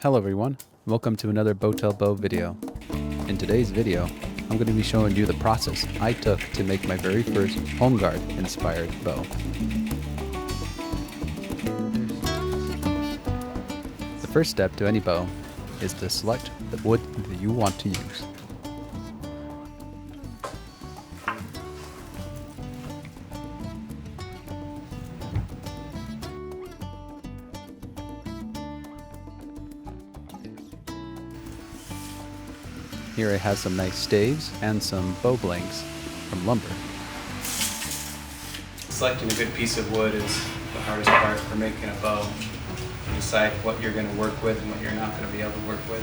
Hello everyone, welcome to another Bowtail Bow video. In today's video, I'm going to be showing you the process I took to make my very first Holmegaard inspired bow. The first step to any bow is to select the wood that you want to use. Here I have some nice staves and some bow blanks from lumber. Selecting a good piece of wood is the hardest part for making a bow. You decide what you're going to work with and what you're not going to be able to work with.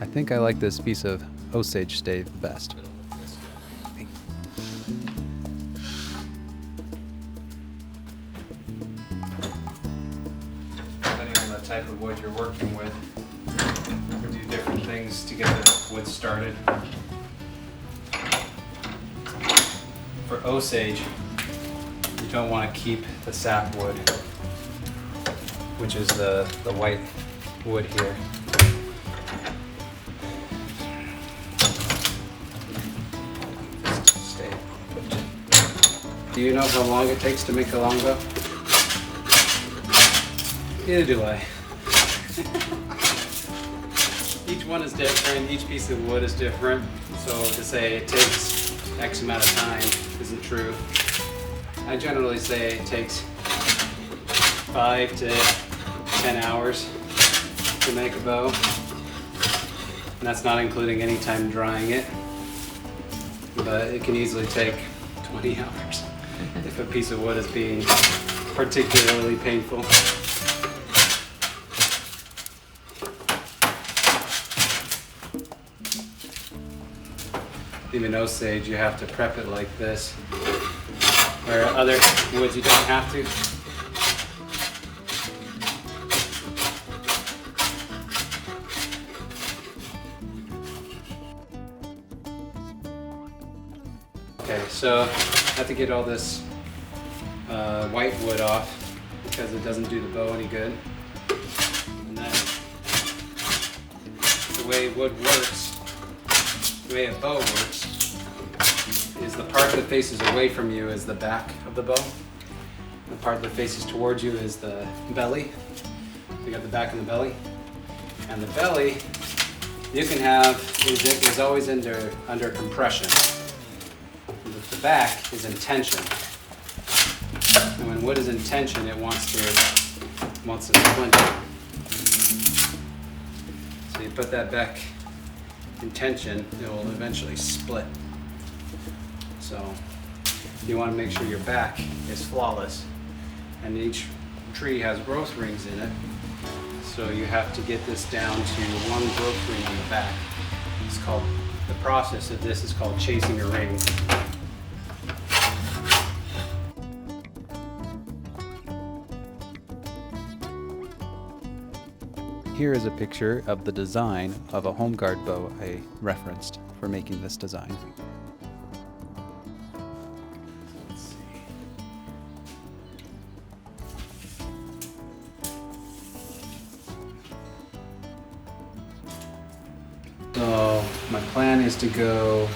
I think I like this piece of Osage stave the best. Depending on the type of wood you're working with, you do different things to get the wood started. For Osage, you don't want to keep the sapwood, which is the white wood here. Do you know how long it takes to make a long bow? Neither do I. Each one is different, each piece of wood is different, so to say it takes X amount of time isn't true. I generally say it takes 5 to 10 hours to make a bow, and that's not including any time drying it, but it can easily take 20 hours if a piece of wood is being particularly painful. Even Osage, you have to prep it like this, where other woods you don't have to. Okay, so I have to get all this white wood off because it doesn't do the bow any good. And then the way wood works, the way a bow works, is the part that faces away from you is the back of the bow. The part that faces towards you is the belly. You got the back and the belly. And the belly, you can have, is always under compression. The back is in tension. And when wood is in tension, it wants to splinter. So you put that back in tension, it will eventually split. So you want to make sure your back is flawless, and each tree has growth rings in it. So you have to get this down to one growth ring on the back. It's called, the process of this is called chasing a ring. Here is a picture of the design of a Holmegaard bow I referenced for making this design. Let's see. So my plan is to go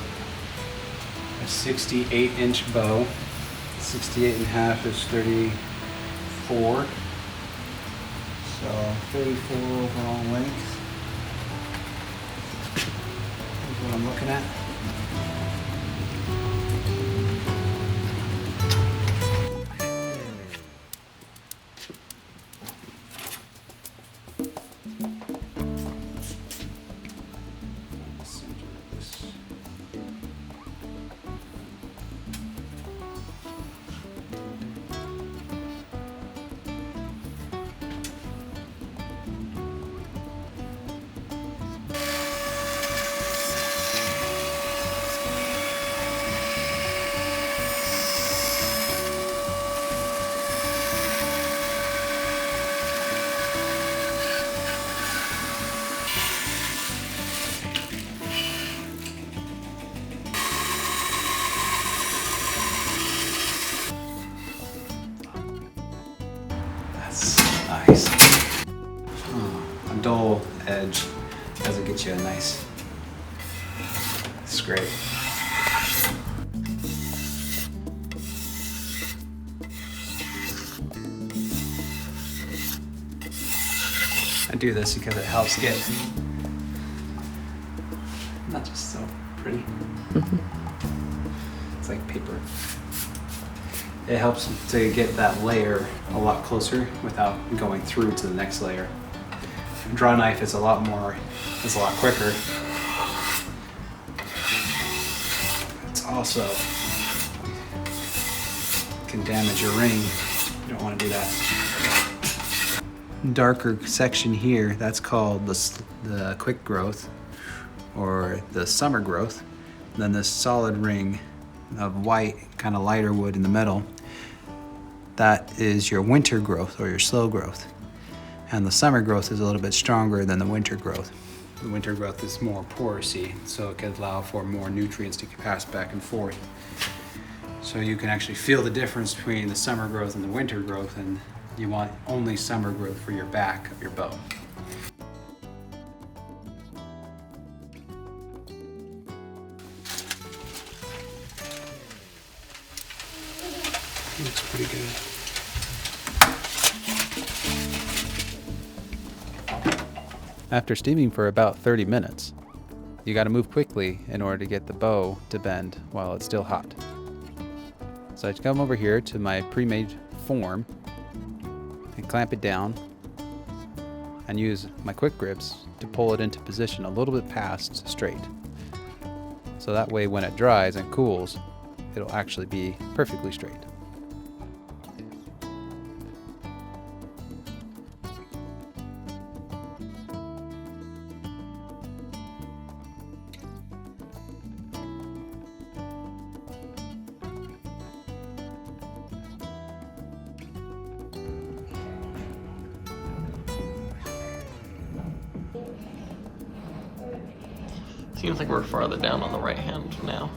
a 68-inch bow. 68.5 is 34. So 34 overall length is what I'm looking at. Center this. Because it gets you a nice scrape. I do this because it helps get not just so pretty. It's like paper. It helps to get that layer a lot closer without going through to the next layer. A draw knife is a lot quicker. It's also can damage your ring. You don't want to do that. Darker section here, that's called the quick growth or the summer growth. And then this solid ring of white, kind of lighter wood in the middle, that is your winter growth or your slow growth. And the summer growth is a little bit stronger than the winter growth. The winter growth is more porosity, so it can allow for more nutrients to pass back and forth. So you can actually feel the difference between the summer growth and the winter growth, and you want only summer growth for your back of your bow. Looks pretty good. After steaming for about 30 minutes, you got to move quickly in order to get the bow to bend while it's still hot. So I come over here to my pre-made form and clamp it down and use my quick grips to pull it into position a little bit past straight. So that way when it dries and cools, it'll actually be perfectly straight. Seems like we're farther down on the right hand now.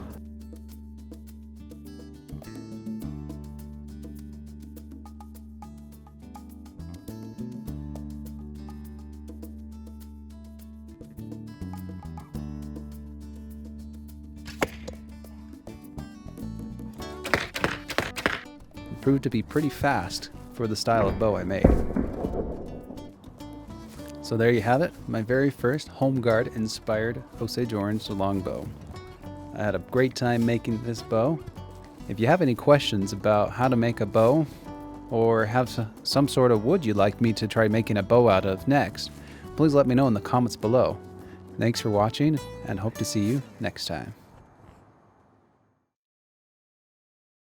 It proved to be pretty fast for the style of bow I made. So there you have it, my very first Holmegaard inspired Osage Orange longbow. I had a great time making this bow. If you have any questions about how to make a bow or have some sort of wood you'd like me to try making a bow out of next, please let me know in the comments below. Thanks for watching and hope to see you next time.